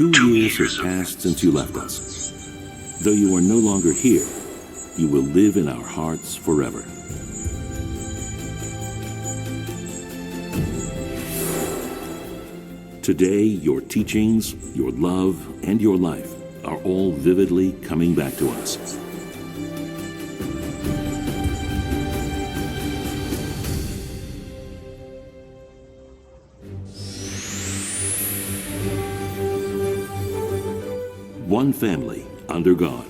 2 years have passed since you left us. Though you are no longer here, you will live in our hearts forever. Today, your teachings, your love, and your life are all vividly coming back to us. One family under God.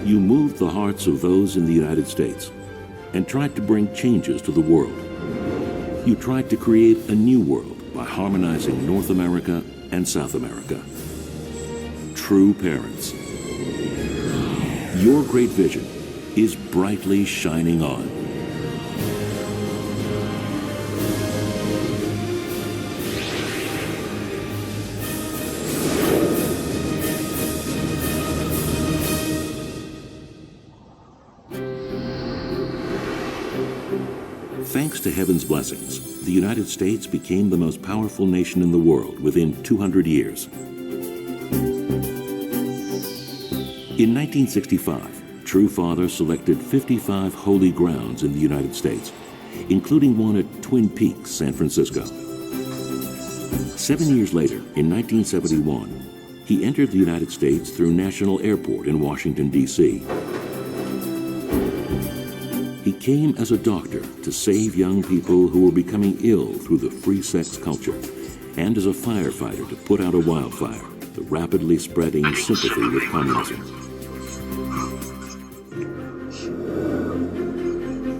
You moved the hearts of those in the United States and tried to bring changes to the world. You tried to create a new world by harmonizing North America and South America. True parents. Your great vision is brightly shining on. Thanks to heaven's blessings, the United States became the most powerful nation in the world within 200 years. In 1965, True Father selected 55 holy grounds in the United States, including one at Twin Peaks, San Francisco. 7 years later, in 1971, he entered the United States through National Airport in Washington, D.C. He came as a doctor to save young people who were becoming ill through the free sex culture, and as a firefighter to put out a wildfire, the rapidly spreading sympathy with communism.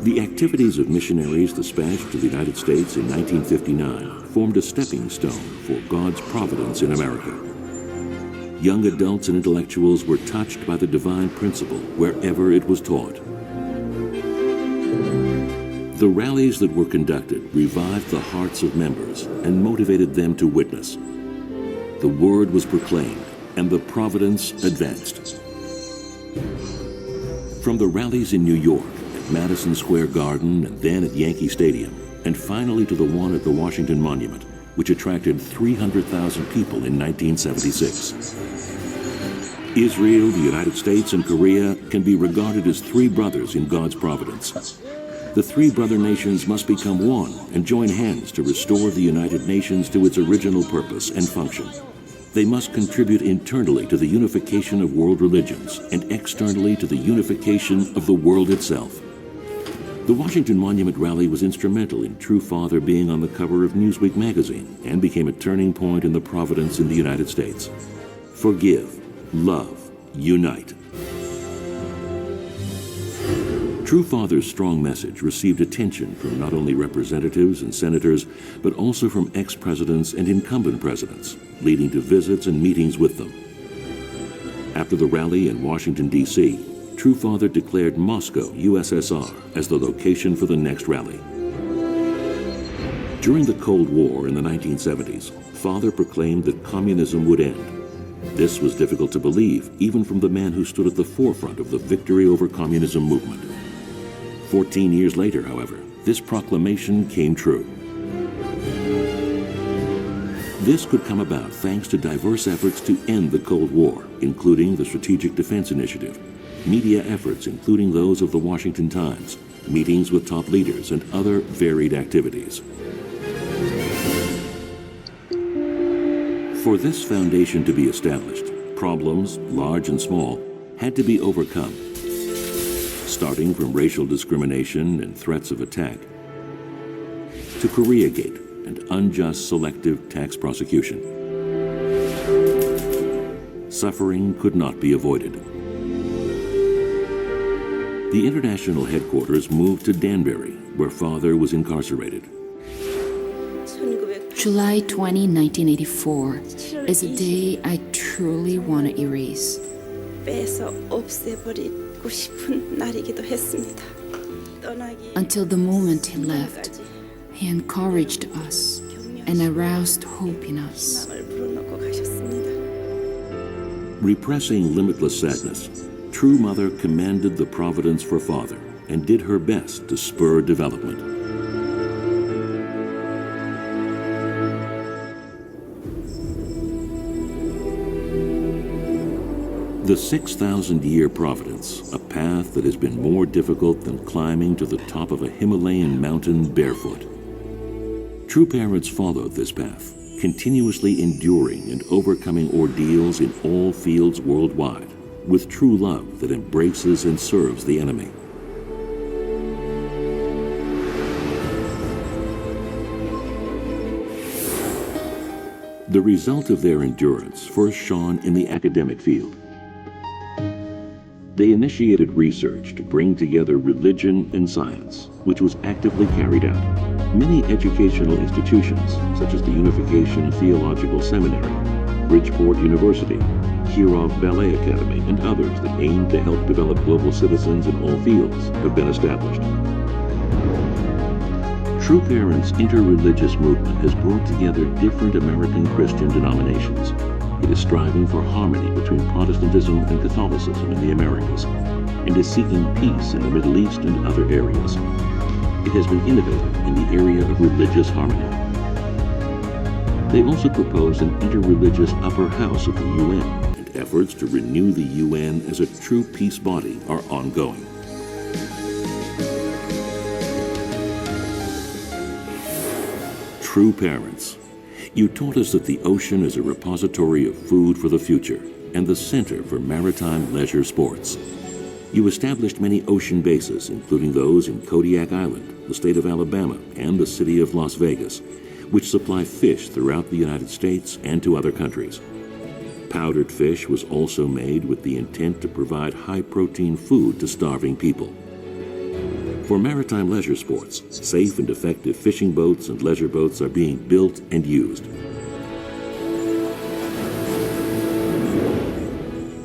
The activities of missionaries dispatched to the United States in 1959 formed a stepping stone for God's providence in America. Young adults and intellectuals were touched by the divine principle wherever it was taught. The rallies that were conducted revived the hearts of members and motivated them to witness. The word was proclaimed and the providence advanced. From the rallies in New York, at Madison Square Garden, and then at Yankee Stadium, and finally to the one at the Washington Monument, which attracted 300,000 people in 1976. Israel, the United States, and Korea can be regarded as three brothers in God's providence. The three brother nations must become one and join hands to restore the United Nations to its original purpose and function. They must contribute internally to the unification of world religions and externally to the unification of the world itself. The Washington Monument rally was instrumental in True Father being on the cover of Newsweek magazine and became a turning point in the providence in the United States. Forgive, love, unite. True Father's strong message received attention from not only representatives and senators, but also from ex-presidents and incumbent presidents, leading to visits and meetings with them. After the rally in Washington, D.C., True Father declared Moscow, USSR, as the location for the next rally. During the Cold War in the 1970s, Father proclaimed that communism would end. This was difficult to believe, even from the man who stood at the forefront of the victory over communism movement. 14 years later, however, this proclamation came true. This could come about thanks to diverse efforts to end the Cold War, including the Strategic Defense Initiative, media efforts including those of the Washington Times, meetings with top leaders, and other varied activities. For this foundation to be established, problems, large and small, had to be overcome, starting from racial discrimination and threats of attack, to Koreagate and unjust selective tax prosecution. Suffering could not be avoided. The international headquarters moved to Danbury, where Father was incarcerated. July 20, 1984 is a day I truly want to erase. Until the moment he left, he encouraged us and aroused hope in us. Repressing limitless sadness, True Mother commanded the providence for Father and did her best to spur development. The 6,000-year providence, a path that has been more difficult than climbing to the top of a Himalayan mountain barefoot. True parents followed this path, continuously enduring and overcoming ordeals in all fields worldwide, with true love that embraces and serves the enemy. The result of their endurance first shone in the academic field. They initiated research to bring together religion and science, which was actively carried out. Many educational institutions, such as the Unification Theological Seminary, Bridgeport University, Kirov Ballet Academy, and others that aim to help develop global citizens in all fields, have been established. True Parents' interreligious movement has brought together different American Christian denominations. It is striving for harmony between Protestantism and Catholicism in the Americas, and is seeking peace in the Middle East and other areas. It has been innovative in the area of religious harmony. They also propose an interreligious upper house of the UN, and efforts to renew the UN as a true peace body are ongoing. True Parents, you taught us that the ocean is a repository of food for the future and the center for maritime leisure sports. You established many ocean bases, including those in Kodiak Island, the state of Alabama, and the city of Las Vegas, which supply fish throughout the United States and to other countries. Powdered fish was also made with the intent to provide high-protein food to starving people. For maritime leisure sports, safe and effective fishing boats and leisure boats are being built and used.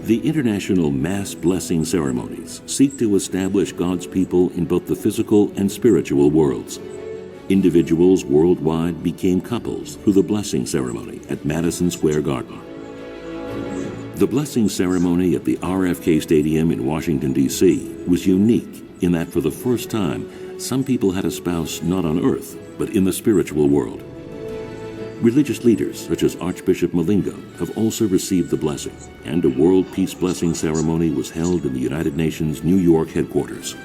The international mass blessing ceremonies seek to establish God's people in both the physical and spiritual worlds. Individuals worldwide became couples through the blessing ceremony at Madison Square Garden. The blessing ceremony at the RFK Stadium in Washington, D.C. was unique in that for the first time, some people had a spouse not on earth, but in the spiritual world. Religious leaders such as Archbishop Malingo have also received the blessing, and a World Peace Blessing ceremony was held in the United Nations New York headquarters.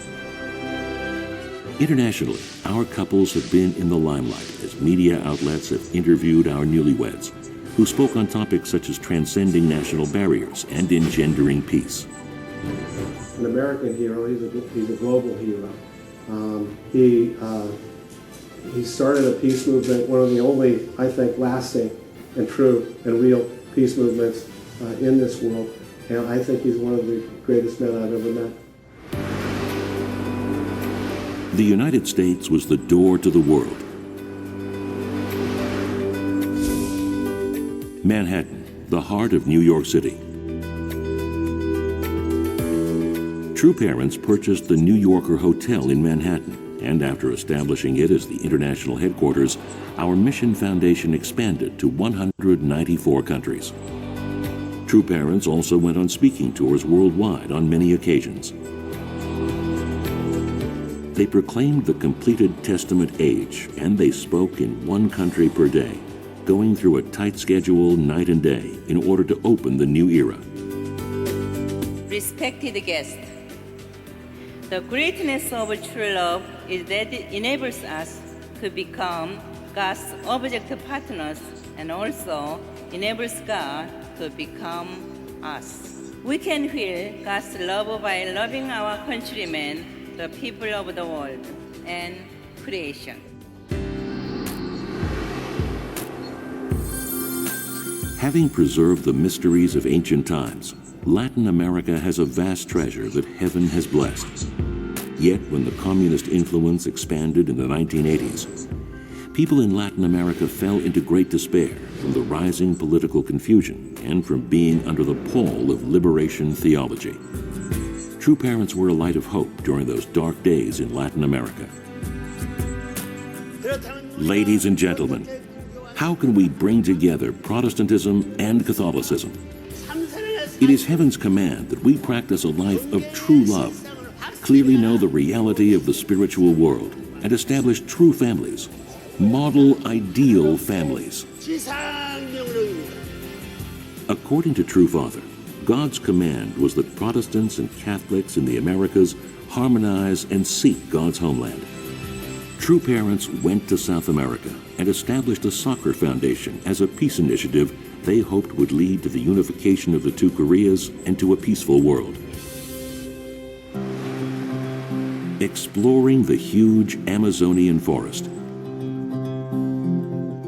Internationally, our couples have been in the limelight as media outlets have interviewed our newlyweds, who spoke on topics such as transcending national barriers and engendering peace. An American hero, he's a global hero. He started a peace movement, one of the only, I think, lasting and true and real peace movements in this world. And I think he's one of the greatest men I've ever met. The United States was the door to the world. Manhattan, the heart of New York City. True Parents purchased the New Yorker Hotel in Manhattan, and after establishing it as the international headquarters, our Mission Foundation expanded to 194 countries. True Parents also went on speaking tours worldwide on many occasions. They proclaimed the completed Testament age, and they spoke in one country per day, going through a tight schedule night and day in order to open the new era. Respected guests, the greatness of true love is that it enables us to become God's object partners and also enables God to become us. We can feel God's love by loving our countrymen, the people of the world, and creation. Having preserved the mysteries of ancient times, Latin America has a vast treasure that heaven has blessed. Yet when the communist influence expanded in the 1980s, people in Latin America fell into great despair from the rising political confusion and from being under the pall of liberation theology. True Parents were a light of hope during those dark days in Latin America. Ladies and gentlemen, how can we bring together Protestantism and Catholicism? It is heaven's command that we practice a life of true love, clearly know the reality of the spiritual world, and establish true families, model ideal families. According to True Father, God's command was that Protestants and Catholics in the Americas harmonize and seek God's homeland. True Parents went to South America and established a soccer foundation as a peace initiative they hoped would lead to the unification of the two Koreas and to a peaceful world. Exploring the huge Amazonian forest.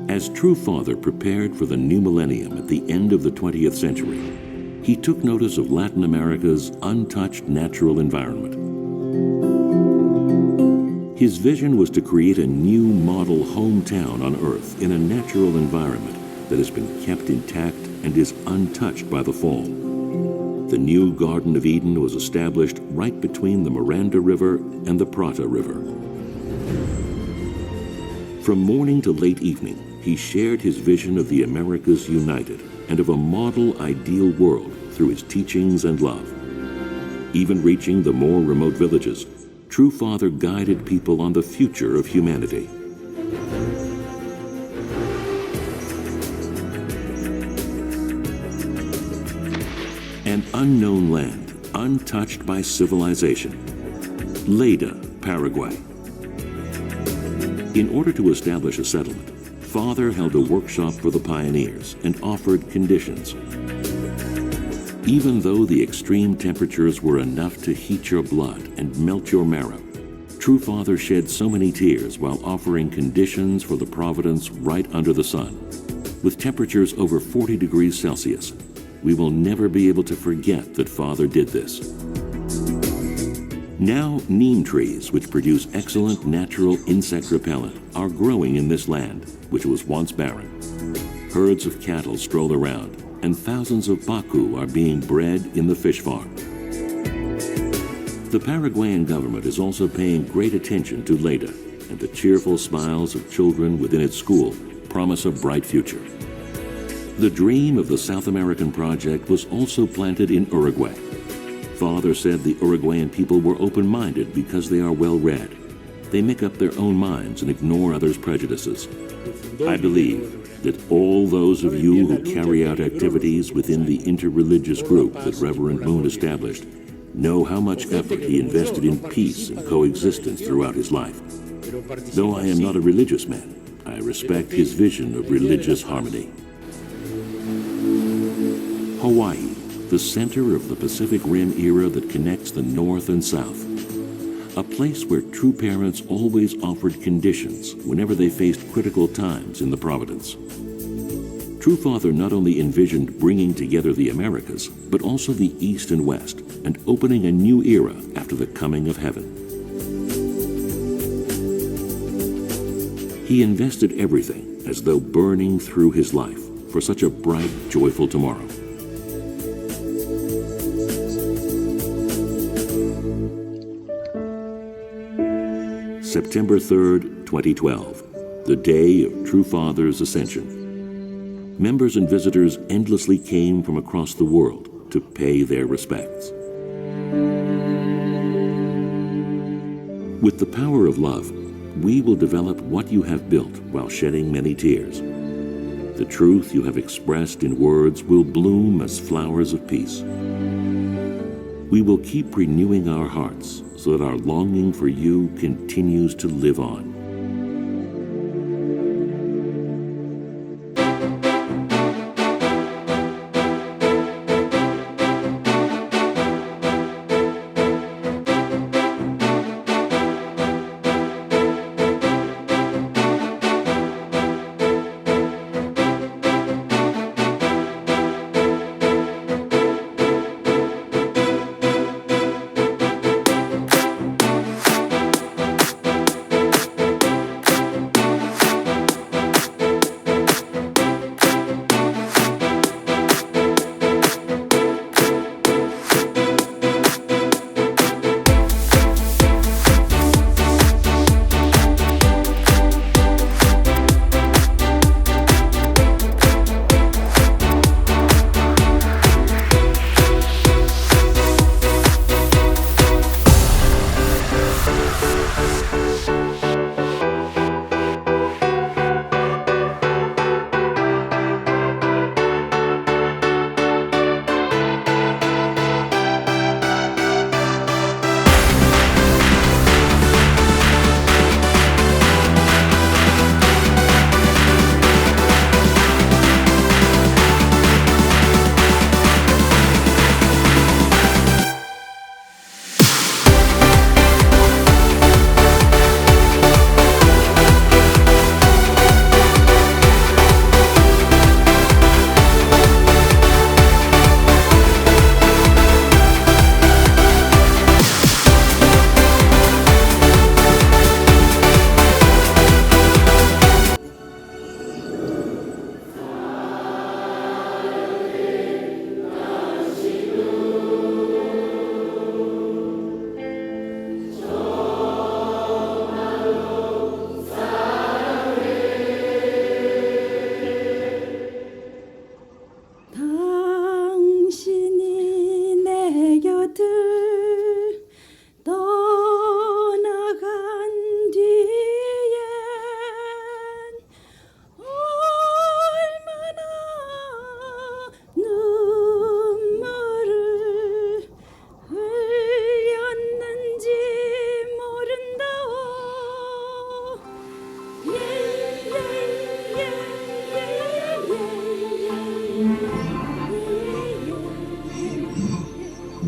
As True Father prepared for the new millennium at the end of the 20th century, he took notice of Latin America's untouched natural environment. His vision was to create a new model hometown on Earth in a natural environment that has been kept intact and is untouched by the fall. The new Garden of Eden was established right between the Miranda River and the Prata River. From morning to late evening, he shared his vision of the Americas united and of a model ideal world through his teachings and love. Even reaching the more remote villages, True Father guided people on the future of humanity. An unknown land, untouched by civilization. Leyda, Paraguay. In order to establish a settlement, Father held a workshop for the pioneers and offered conditions. Even though the extreme temperatures were enough to heat your blood and melt your marrow, True Father shed so many tears while offering conditions for the providence right under the sun. With temperatures over 40 degrees Celsius, we will never be able to forget that Father did this. Now, neem trees, which produce excellent natural insect repellent, are growing in this land, which was once barren. Herds of cattle stroll around, and thousands of baku are being bred in the fish farm. The Paraguayan government is also paying great attention to Leyda, and the cheerful smiles of children within its school promise a bright future. The dream of the South American project was also planted in Uruguay. Father said the Uruguayan people were open-minded because they are well-read. They make up their own minds and ignore others' prejudices. I believe that all those of you who carry out activities within the interreligious group that Reverend Moon established know how much effort he invested in peace and coexistence throughout his life. Though I am not a religious man, I respect his vision of religious harmony. Hawaii, the center of the Pacific Rim era that connects the North and South. A place where True Parents always offered conditions whenever they faced critical times in the providence. True Father not only envisioned bringing together the Americas, but also the East and West, and opening a new era after the coming of heaven. He invested everything as though burning through his life for such a bright, joyful tomorrow. September 3rd, 2012, the day of True Father's ascension. Members and visitors endlessly came from across the world to pay their respects. With the power of love, we will develop what you have built while shedding many tears. The truth you have expressed in words will bloom as flowers of peace. We will keep renewing our hearts so that our longing for you continues to live on.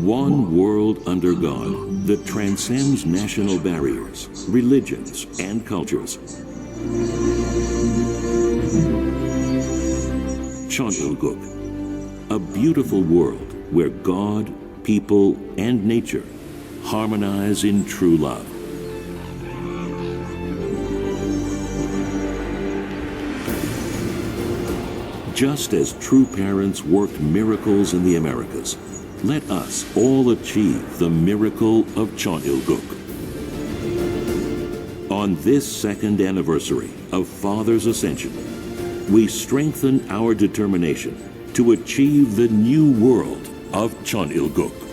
One world under God that transcends national barriers, religions, and cultures. Chonilguk, a beautiful world where God, people, and nature harmonize in true love. Just as true parents worked miracles in the Americas, let us all achieve the miracle of Chonilguk. On this second anniversary of Father's Ascension, we strengthen our determination to achieve the new world of Chonilguk.